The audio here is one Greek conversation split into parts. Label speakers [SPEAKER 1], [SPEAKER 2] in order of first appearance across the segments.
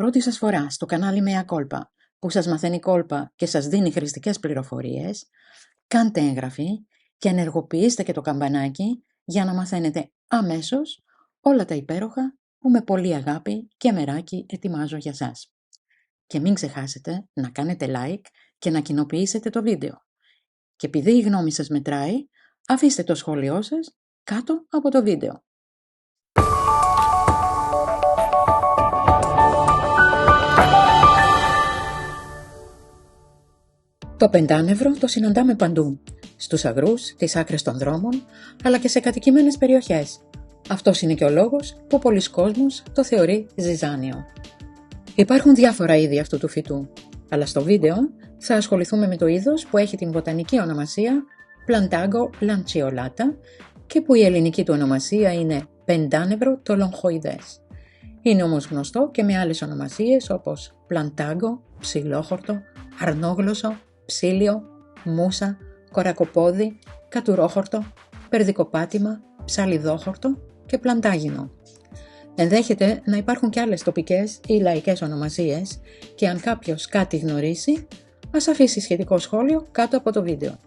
[SPEAKER 1] πρώτη σας φορά στο κανάλι Mea Culpa, που σας μαθαίνει κόλπα και σας δίνει χρηστικές πληροφορίες, κάντε εγγραφή και ενεργοποιήστε και το καμπανάκι για να μαθαίνετε αμέσως όλα τα υπέροχα που με πολύ αγάπη και μεράκι ετοιμάζω για σας. Και μην ξεχάσετε να κάνετε like και να κοινοποιήσετε το βίντεο. Και επειδή η γνώμη σας μετράει, αφήστε το σχόλιο σας κάτω από το βίντεο. Το πεντάνευρο το συναντάμε παντού, στους αγρούς, τις άκρες των δρόμων, αλλά και σε κατοικημένες περιοχές. Αυτός είναι και ο λόγος που πολλοί κόσμος το θεωρεί ζυζάνιο. Υπάρχουν διάφορα είδη αυτού του φυτού, αλλά στο βίντεο θα ασχοληθούμε με το είδος που έχει την βοτανική ονομασία Plantago lanceolata και που η ελληνική του ονομασία είναι πεντάνευρο τολογχοειδές. Είναι όμως γνωστό και με άλλες ονομασίες όπως Plantago, ψιλόχορτο, αρνόγλωσσο, ψήλιο, μούσα, κορακοπόδι, κατουρόχορτο, περδικοπάτημα, ψαλιδόχορτο και πλαντάγινο. Ενδέχεται να υπάρχουν και άλλες τοπικές ή λαϊκές ονομασίες και αν κάποιος κάτι γνωρίσει, ας αφήσει σχετικό σχόλιο κάτω από το βίντεο.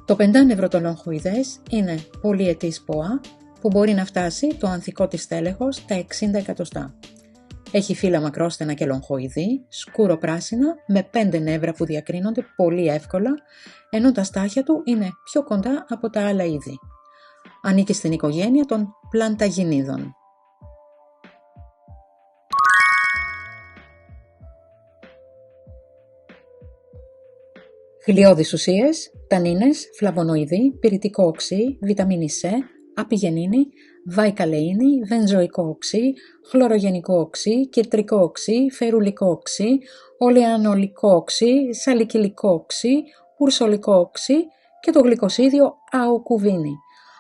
[SPEAKER 1] Το πεντάνευρο τολογχοειδές είναι πολυετής ποά που μπορεί να φτάσει το ανθικό της τέλεχος τα 60 εκατοστά. Έχει φύλλα μακρόστενα και λογχοειδή, σκούρο πράσινα, με 5 νεύρα που διακρίνονται πολύ εύκολα, ενώ τα στάχια του είναι πιο κοντά από τα άλλα είδη. Ανήκει στην οικογένεια των πλανταγινίδων. Χλιώδεις ουσίες, τανίνες, φλαβονοειδή, πυρητικό οξύ, βιταμίνη C, απιγενίνη, βαϊκαλεΐνη, βενζοϊκό οξύ, χλωρογενικό οξύ, κυρτρικό οξύ, φερουλικό οξύ, ολεανολικό οξύ, σαλικυλικό οξύ, ουρσολικό οξύ και το γλυκοσίδιο αοκουβίνη.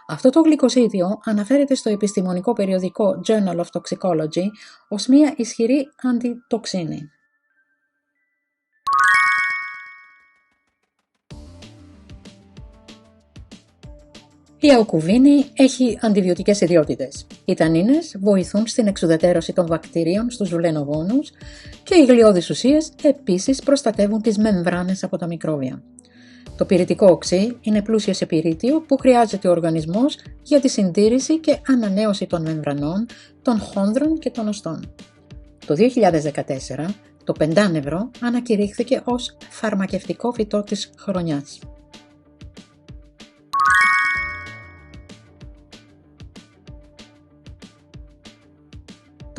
[SPEAKER 1] Αυτό το γλυκοσίδιο αναφέρεται στο επιστημονικό περιοδικό Journal of Toxicology ως μια ισχυρή αντιτοξίνη. Η αοκουβίνη έχει αντιβιωτικές ιδιότητες. Οι τανίνες βοηθούν στην εξουδετερώση των βακτηρίων στους βλενογόνους και οι γλιώδεις ουσίες επίσης προστατεύουν τις μεμβράνες από τα μικρόβια. Το πυρητικό οξύ είναι πλούσιο σε πυρίτιο που χρειάζεται ο οργανισμός για τη συντήρηση και ανανέωση των μεμβρανών, των χόνδρων και των οστών. Το 2014 το πεντάνευρο ανακηρύχθηκε ως φαρμακευτικό φυτό της χρονιάς.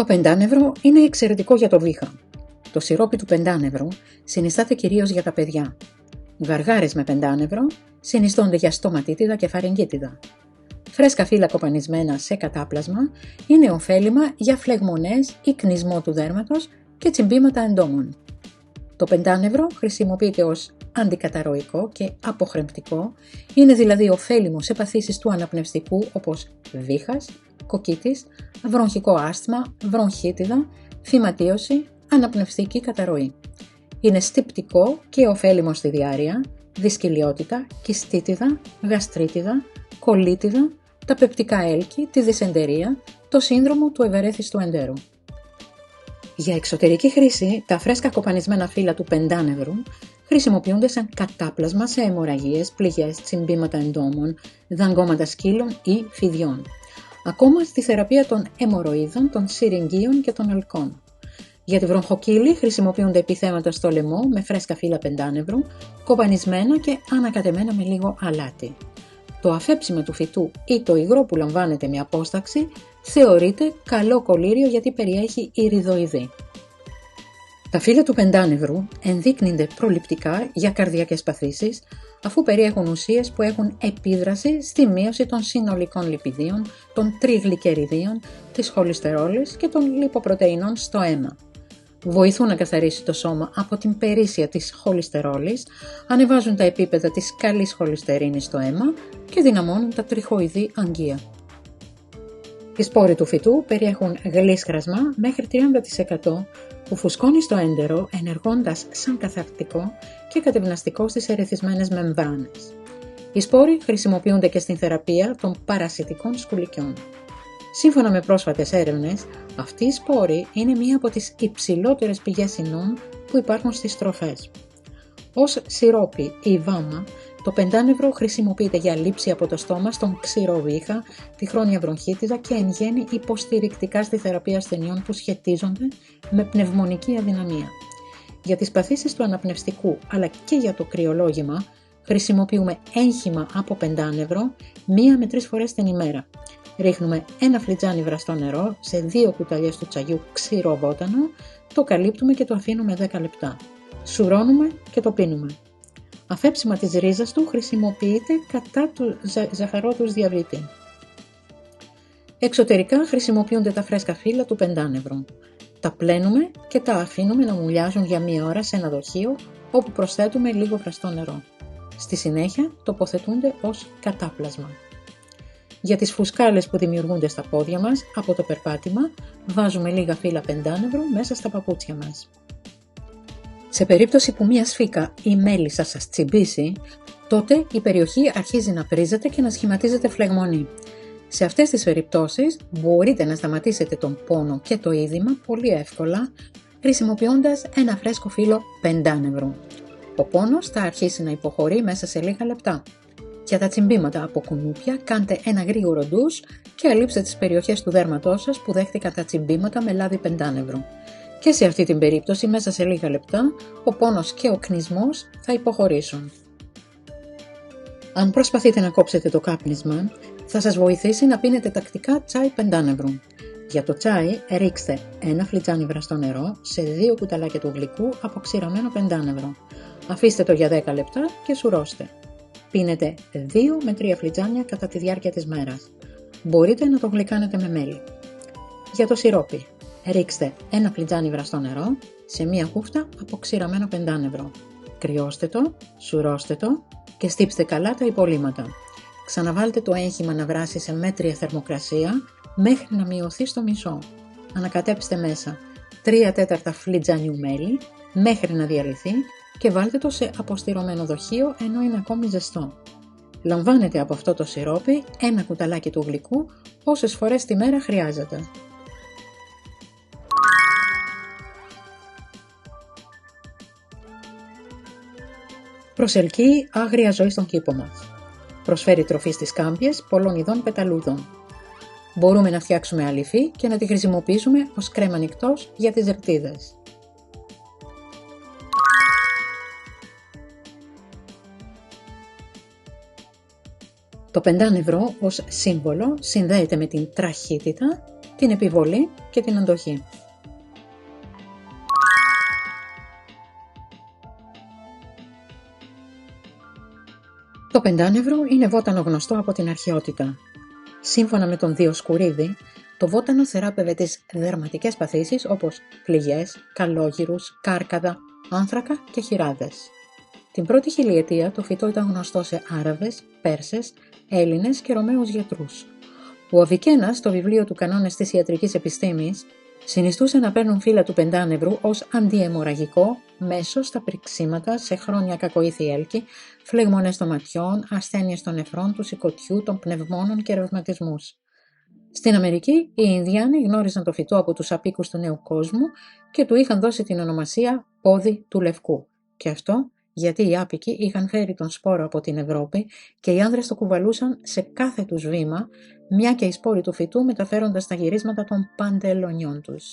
[SPEAKER 1] Το πεντάνευρο είναι εξαιρετικό για το βήχα. Το σιρόπι του πεντάνευρου συνιστάται κυρίως για τα παιδιά. Γαργάρες με πεντάνευρο συνιστώνται για στοματίτιδα και φαρυγγίτιδα. Φρέσκα φύλλα κοπανισμένα σε κατάπλασμα είναι ωφέλιμα για φλεγμονές ή κνισμό του δέρματος και τσιμπήματα εντόμων. Το πεντάνευρο χρησιμοποιείται ως αντικαταρροϊκό και αποχρεμπτικό, είναι δηλαδή ωφέλιμο σε παθήσεις του αναπνευστικού όπως βήχας, κοκκίτης, βρονχικό άσθμα, βρονχίτιδα, φυματίωση, αναπνευστική καταρροή. Είναι στυπτικό και ωφέλιμο στη διάρρεια, δυσκυλιότητα, κιστίτιδα, γαστρίτιδα, κολίτιδα, τα πεπτικά έλκη, τη δυσεντερία, το σύνδρομο του ευερέθιστου εντέρου. Για εξωτερική χρήση, τα φρέσκα κοπανισμένα φύλλα του πεντάνευρου χρησιμοποιούνται σαν κατάπλασμα σε αιμορραγίες, πληγές, τσιμπήματα εντόμων, δαγκώματα σκύλων ή φιδιών. Ακόμα στη θεραπεία των αιμορροίδων, των συριγγίων και των αλκών. Για τη βροχοκύλη χρησιμοποιούνται επιθέματα στο λαιμό με φρέσκα φύλλα πεντάνευρου, κοπανισμένα και ανακατεμένα με λίγο αλάτι. Το αφέψιμο του φυτού ή το υγρό που λαμβάνεται με απόσταξη θεωρείται καλό κολλήριο γιατί περιέχει ηριδοειδή. Τα φύλλα του πεντάνευρου ενδείκνυνται προληπτικά για καρδιακές παθήσεις αφού περιέχουν ουσίες που έχουν επίδραση στη μείωση των συνολικών λιπιδίων, των τριγλικεριδίων, της χολυστερόλης και των λιποπρωτεϊνών στο αίμα. Βοηθούν να καθαρίσει το σώμα από την περίσσια της χολυστερόλης, ανεβάζουν τα επίπεδα της καλής χολυστερίνης στο αίμα και δυναμώνουν τα τριχοειδή αγκία. Οι σπόροι του φυτού περιέχουν γλύσχρασμα μέχρι 30% που φουσκώνει στο έντερο ενεργώντας σαν καθαρτικό και κατευναστικό στις ερεθισμένες μεμβράνες. Οι σπόροι χρησιμοποιούνται και στην θεραπεία των παρασιτικών σκουλικιών. Σύμφωνα με πρόσφατες έρευνες, Αυτή η σπόρη είναι μία από τις υψηλότερες πηγές ινών που υπάρχουν στις τροφές. Ως σιρόπι ή βάμα, το πεντάνευρο χρησιμοποιείται για λήψη από το στόμα στον ξηρό βήχα, τη χρόνια βροχίτιδα και εν γέννη υποστηρικτικά στη θεραπεία ασθενειών που σχετίζονται με πνευμονική αδυναμία. Για τις παθήσεις του αναπνευστικού αλλά και για το κρυολόγημα χρησιμοποιούμε έγχυμα από πεντάνευρο 1 με 3 φορές την ημέρα. Ρίχνουμε 1 φλιτζάνι βραστό νερό σε 2 κουταλιές του τσαγιού ξηρό βότανο, το καλύπτουμε και το αφήνουμε 10 λεπτά. Σουρώνουμε και το πίνουμε. Αφέψιμα της ρίζας του χρησιμοποιείται κατά του ζαχαρότους διαβήτη. Εξωτερικά χρησιμοποιούνται τα φρέσκα φύλλα του πεντάνευρου. Τα πλένουμε και τα αφήνουμε να μουλιάζουν για 1 ώρα σε ένα δοχείο όπου προσθέτουμε λίγο βραστό νερό. Στη συνέχεια τοποθετούνται ως κατάπλασμα. Για τις φουσκάλες που δημιουργούνται στα πόδια μας από το περπάτημα βάζουμε λίγα φύλλα πεντάνευρου μέσα στα παπούτσια μας. Σε περίπτωση που μία σφίκα ή μέλισσα σας τσιμπήσει, τότε η περιοχή αρχίζει να πρίζεται και να σχηματίζεται φλεγμονή. Σε αυτές τις περιπτώσεις μπορείτε να σταματήσετε τον πόνο και το είδημα πολύ εύκολα χρησιμοποιώντας ένα φρέσκο φύλλο πεντάνευρου. Ο πόνος θα αρχίσει να υποχωρεί μέσα σε λίγα λεπτά. Για τα τσιμπήματα από κουνούπια κάντε ένα γρήγορο ντους και αλείψτε τις περιοχές του δέρματός σας που δέχτηκαν τα τσιμπήματα με λάδι πεντάνευρου. Και σε αυτή την περίπτωση μέσα σε λίγα λεπτά ο πόνος και ο κνισμός θα υποχωρήσουν. Αν προσπαθείτε να κόψετε το κάπνισμα, θα σας βοηθήσει να πίνετε τακτικά τσάι πεντάνευρου. Για το τσάι ρίξτε 1 φλιτζάνι βραστό νερό σε 2 κουταλάκια του γλυκού από ξηραμένο πεντάνευρο. Αφήστε το για 10 λεπτά και σουρώστε. Πίνετε 2 με 3 φλιτζάνια κατά τη διάρκεια της μέρας. Μπορείτε να το γλυκάνετε με μέλι. Για το σιρόπι, ρίξτε 1 φλιτζάνι βραστό νερό σε 1 κούφτα από ξηραμένο πεντάνευρο. Κρυώστε το, σουρώστε το και στύψτε καλά τα υπολείμματα. Ξαναβάλτε το έγχυμα να βράσει σε μέτρια θερμοκρασία μέχρι να μειωθεί στο μισό. Ανακατέψτε μέσα 3/4 φλιτζάνιου μέλι μέχρι να διαλυθεί και βάλτε το σε αποστηρωμένο δοχείο ενώ είναι ακόμη ζεστό. Λαμβάνετε από αυτό το σιρόπι 1 κουταλάκι του γλυκού όσες φορές τη μέρα χρειάζεται. Προσελκύει άγρια ζωή στον κήπο μας. Προσφέρει τροφή στις κάμπιες πολλών ειδών πεταλούδων. Μπορούμε να φτιάξουμε αληφή και να τη χρησιμοποιήσουμε ως κρέμα νυκτός για τις ρεπτίδες. Το πεντάνευρο ως σύμβολο συνδέεται με την τραχύτητα, την επιβολή και την αντοχή. Το πεντάνευρο είναι βότανο γνωστό από την αρχαιότητα. Σύμφωνα με τον Διοσκουρίδη, το βότανο θεράπευε τις δερματικές παθήσεις όπως πληγές, καλόγυρους, κάρκαδα, άνθρακα και χειράδες. Την πρώτη χιλιετία το φυτό ήταν γνωστό σε Άραβες, Πέρσες, Έλληνες και Ρωμαίους γιατρούς. Ο Αβικένας, στο βιβλίο του «Κανόνες της ιατρικής επιστήμης», συνιστούσε να παίρνουν φύλλα του πεντάνευρου ως αντιαιμορραγικό μέσο στα πριξίματα σε χρόνια κακοήθη έλκη, φλεγμονές των ματιών, ασθένειες των νεφρών, του σηκωτιού, των πνευμόνων και ρευματισμούς. Στην Αμερική, οι Ινδιάνοι γνώριζαν το φυτό από τους απίκους του Νέου Κόσμου και του είχαν δώσει την ονομασία πόδι του λευκού. Και αυτό γιατί οι άπικοι είχαν φέρει τον σπόρο από την Ευρώπη και οι άνδρες το κουβαλούσαν σε κάθε τους βήμα, μια και οι σπόροι του φυτού μεταφέροντας τα γυρίσματα των παντελονιών τους.